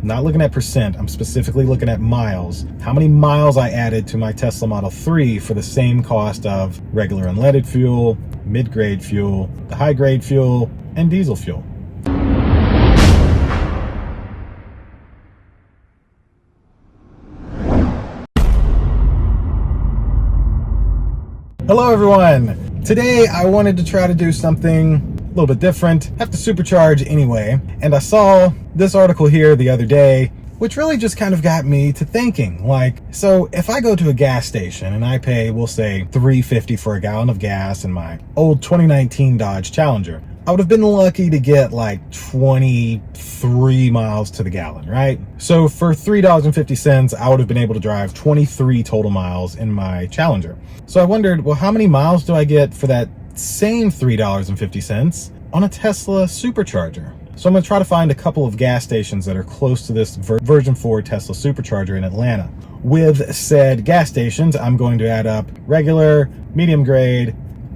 not looking at percent, I'm specifically looking at miles. How many miles I added to my Tesla Model 3 for the same cost of regular unleaded fuel, mid-grade fuel, the high-grade fuel, and diesel fuel. Hello everyone! Today I wanted to try to do something a little bit different, have to supercharge anyway, and I saw this article here the other day, which really just kind of got me to thinking, like, so if I go to a gas station and I pay, we'll say $3.50 for a gallon of gas in my old 2019 Dodge Challenger, I would have been lucky to get like 23 miles to the gallon, right? So for $3.50, I would have been able to drive 23 total miles in my Challenger. So I wondered, well, how many miles do I get for that same $3.50 on a Tesla Supercharger? So I'm gonna try to find a couple of gas stations that are close to this version 4 Tesla Supercharger in Atlanta. With said gas stations, I'm going to add up regular, medium grade,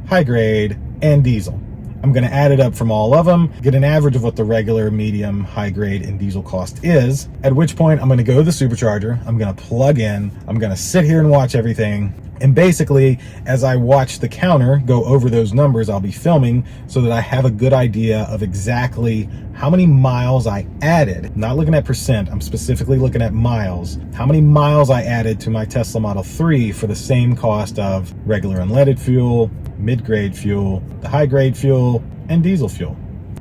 high grade, and diesel. I'm going to add it up from all of them, get an average of what the regular, medium, high grade, and diesel cost is, at which point I'm going to go to the supercharger, I'm going to plug in, I'm going to sit here and watch everything, and basically, as I watch the counter go over those numbers, I'll be filming so that I have a good idea of exactly how many miles I added. Not looking at percent, I'm specifically looking at miles. How many miles I added to my Tesla Model 3 for the same cost of regular unleaded fuel, mid-grade fuel, the high-grade fuel, and diesel fuel.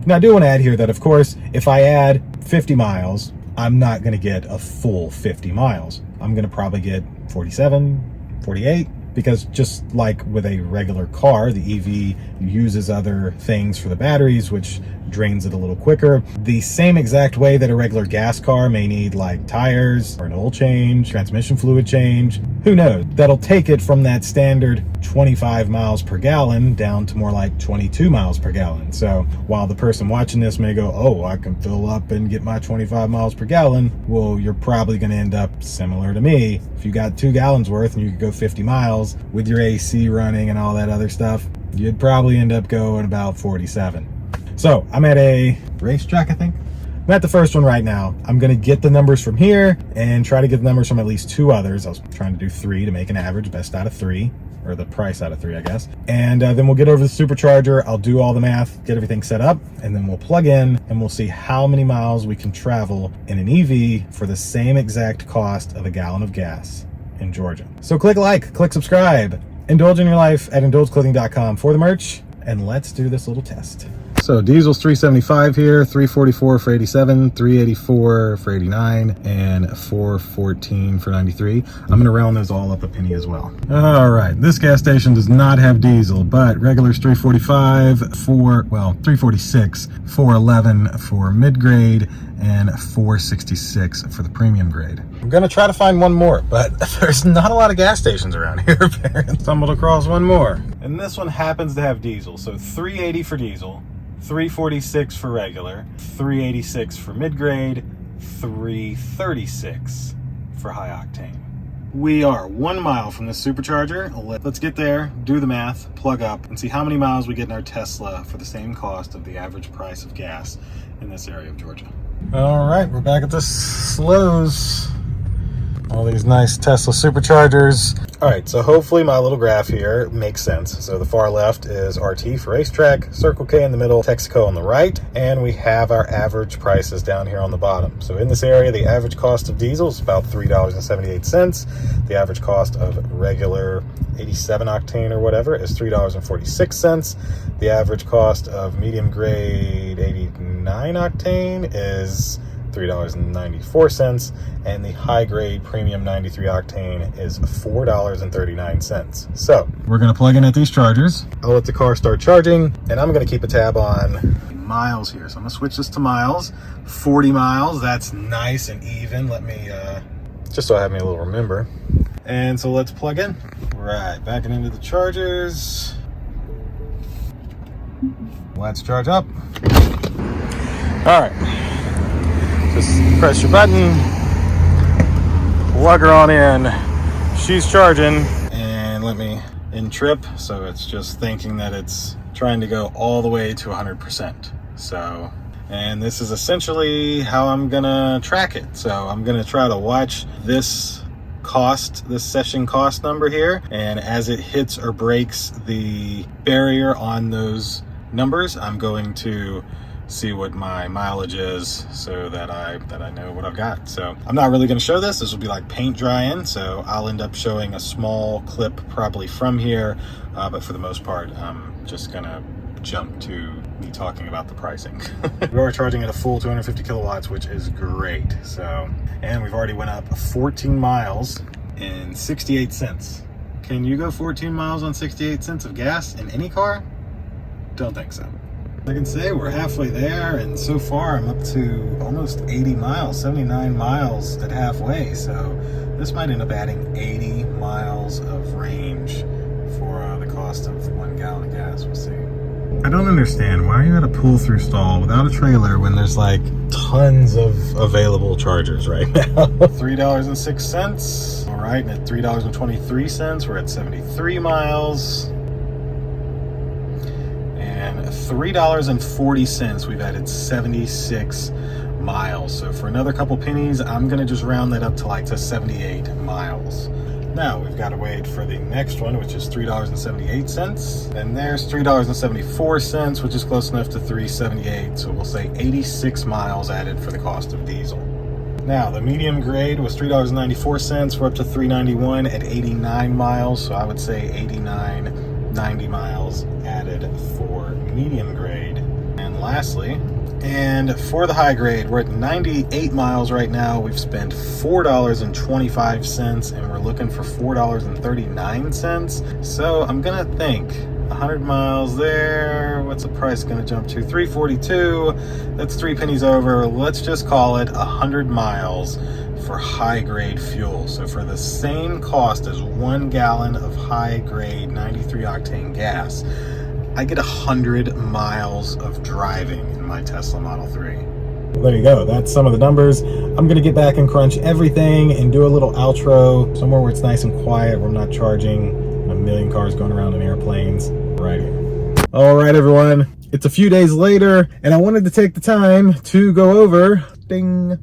Now, I do want to add here that, of course, if I add 50 miles, I'm not going to get a full 50 miles. I'm going to probably get 47, 48, because just like with a regular car, the EV uses other things for the batteries, which drains it a little quicker. The same exact way that a regular gas car may need like tires or an oil change, transmission fluid change, who knows? That'll take it from that standard 25 miles per gallon down to more like 22 miles per gallon. So while the person watching this may go, oh, I can fill up and get my 25 miles per gallon, well, you're probably going to end up similar to me. If you got 2 gallons worth and you could go 50 miles with your AC running and all that other stuff, you'd probably end up going about 47. So I'm at a racetrack, I think. I'm at the first one right now. I'm going to get the numbers from here and try to get the numbers from at least 2 others. I was trying to do 3 to make an average, best out of 3, or the price out of 3, I guess. And then we'll get over the supercharger. I'll do all the math, get everything set up, and then we'll plug in and we'll see how many miles we can travel in an EV for the same exact cost of a gallon of gas in Georgia. So click like, click subscribe, indulge in your life at indulgeclothing.com for the merch, and let's do this little test. So diesel's $3.75 here, $3.44 for 87, $3.84 for 89, and $4.14 for 93. I'm gonna round those all up a penny as well. All right, this gas station does not have diesel, but regular's $3.45 for, well, $3.46, $4.11 for mid-grade, and $4.66 for the premium grade. I'm gonna try to find one more, but there's not a lot of gas stations around here, apparently. Stumbled across one more. And this one happens to have diesel, so $3.80 for diesel, $3.46 for regular, $3.86 for mid-grade, $3.36 for high octane. We are 1 mile from the supercharger. Let's get there, do the math, plug up, and see how many miles we get in our Tesla for the same cost of the average price of gas in this area of Georgia. All right, we're back at the Slows. All these nice Tesla superchargers. All right, so hopefully my little graph here makes sense. So the far left is RT for racetrack, Circle K in the middle, Texaco on the right, and we have our average prices down here on the bottom. So in this area, the average cost of diesel is about $3.78. The average cost of regular 87 octane or whatever is $3.46. The average cost of medium grade 89 octane is $3.94, and the high grade premium 93 octane is $4.39. So we're going to plug in at these chargers. I'll let the car start charging, and I'm going to keep a tab on miles here. So I'm going to switch this to miles. 40 miles, that's nice and even. Let me just so I have me a little remember. And so let's plug in. Right, backing into the chargers. Let's charge up. All right. Just press your button, plug her on in, she's charging, and let me in trip, so it's just thinking that it's trying to go all the way to 100%. So And this is essentially how I'm gonna track it. So I'm gonna try to watch this session cost number here, and as it hits or breaks the barrier on those numbers, I'm going to see what my mileage is so that I know what I've got. So I'm not really going to show this. This will be like paint drying, so I'll end up showing a small clip probably from here, but for the most part I'm just gonna jump to me talking about the pricing. We are charging at a full 250 kilowatts, which is great. So, and we've already went up 14 miles in 68 cents. Can you go 14 miles on 68 cents of gas in any car? Don't think so. I can say we're halfway there, and so far I'm up to almost 80 miles, 79 miles at halfway. So this might end up adding 80 miles of range for the cost of 1 gallon of gas. We'll see. I don't understand, why are you at a pull-through stall without a trailer when there's like tons of available chargers right now? $3.06. All right, and at $3.23, we're at 73 miles. And $3.40, we've added 76 miles. So for another couple pennies, I'm gonna just round that up to 78 miles. Now we've got to wait for the next one, which is $3.78. And there's $3.74, which is close enough to $3.78. So we'll say 86 miles added for the cost of diesel. Now the medium grade was $3.94. We're up to $3.91 at 89 miles. So I would say 90 miles added for medium grade. And lastly, and for the high grade, we're at 98 miles right now. We've spent $4.25, and we're looking for $4.39. So I'm gonna think 100 miles there. What's the price gonna jump to? $3.42. That's 3 pennies over. Let's just call it 100 miles for high grade fuel. So for the same cost as 1 gallon of high grade 93 octane gas, I get 100 miles of driving in my Tesla Model 3. Well, there you go. That's some of the numbers. I'm going to get back and crunch everything and do a little outro somewhere where it's nice and quiet, where I'm not charging a million cars going around in airplanes. Right here. All right, everyone. It's a few days later, and I wanted to take the time to go over, ding,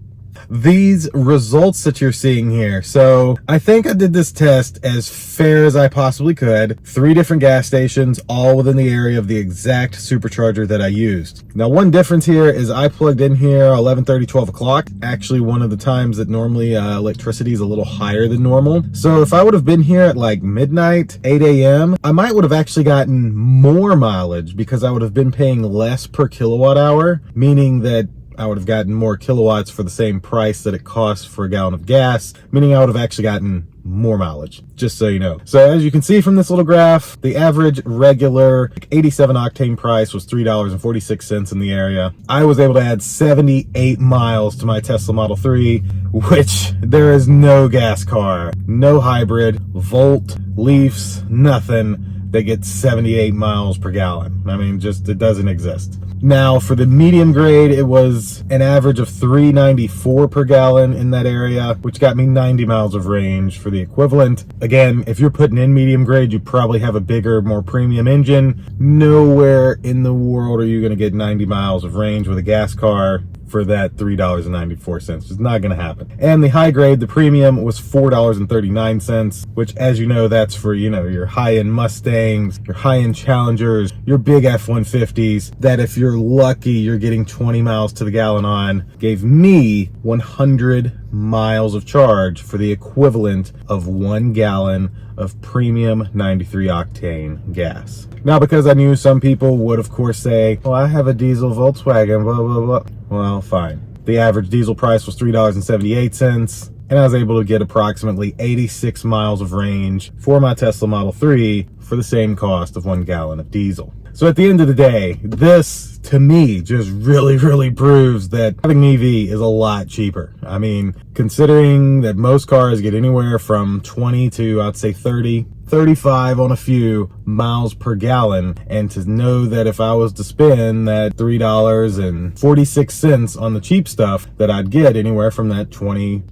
these results that you're seeing here. So I think I did this test as fair as I possibly could. 3 different gas stations, all within the area of the exact supercharger that I used. Now, one difference here is I plugged in here 11:30, 12 o'clock. Actually, one of the times that normally electricity is a little higher than normal. So if I would have been here at like midnight, 8 a.m., I might would have actually gotten more mileage because I would have been paying less per kilowatt hour, meaning that I would have gotten more kilowatts for the same price that it costs for a gallon of gas, meaning I would have actually gotten more mileage, just so you know. So as you can see from this little graph, the average regular 87 octane price was $3.46 in the area. I was able to add 78 miles to my Tesla Model 3, which there is no gas car, no hybrid, Volt, Leafs, nothing that gets 78 miles per gallon. I mean, just, it doesn't exist. Now, for the medium grade, it was an average of $3.94 per gallon in that area, which got me 90 miles of range for the equivalent. Again, if you're putting in medium grade, you probably have a bigger, more premium engine. Nowhere in the world are you going to get 90 miles of range with a gas car for that $3.94. It's not going to happen. And the high grade, the premium, was $4.39, which, as you know, that's for, you know, your high-end Mustangs, your high-end Challengers, your big F-150s, that if you're lucky, you're getting 20 miles to the gallon on. Gave me 100 miles of charge for the equivalent of 1 gallon of premium 93 octane gas. Now, because I knew some people would, of course, say, well, I have a diesel Volkswagen, blah, blah, blah. Well, fine. The average diesel price was $3.78, and I was able to get approximately 86 miles of range for my Tesla Model 3 for the same cost of 1 gallon of diesel. So at the end of the day, this, to me, just really, really proves that having an EV is a lot cheaper. I mean, considering that most cars get anywhere from 20 to, I'd say 30, 35 on a few miles per gallon, and to know that if I was to spend that $3.46 on the cheap stuff, that I'd get anywhere from that 20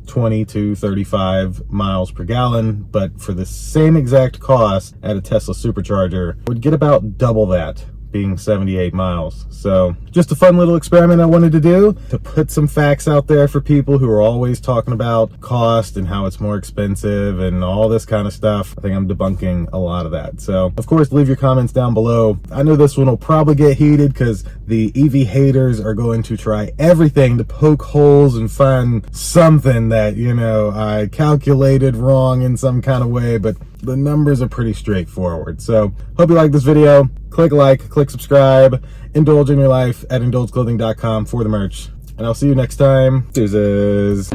to 35 miles per gallon, but for the same exact cost at a Tesla Supercharger, would get about double that being 78 miles. So just a fun little experiment I wanted to do to put some facts out there for people who are always talking about cost and how it's more expensive and all this kind of stuff. I think I'm debunking a lot of that. So of course, leave your comments down below. I know this one will probably get heated because the EV haters are going to try everything to poke holes and find something that, you know, I calculated wrong in some kind of way, but the numbers are pretty straightforward. So hope you like this video. Click like, click subscribe, indulge in your life at indulgeclothing.com for the merch. And I'll see you next time. Deuces.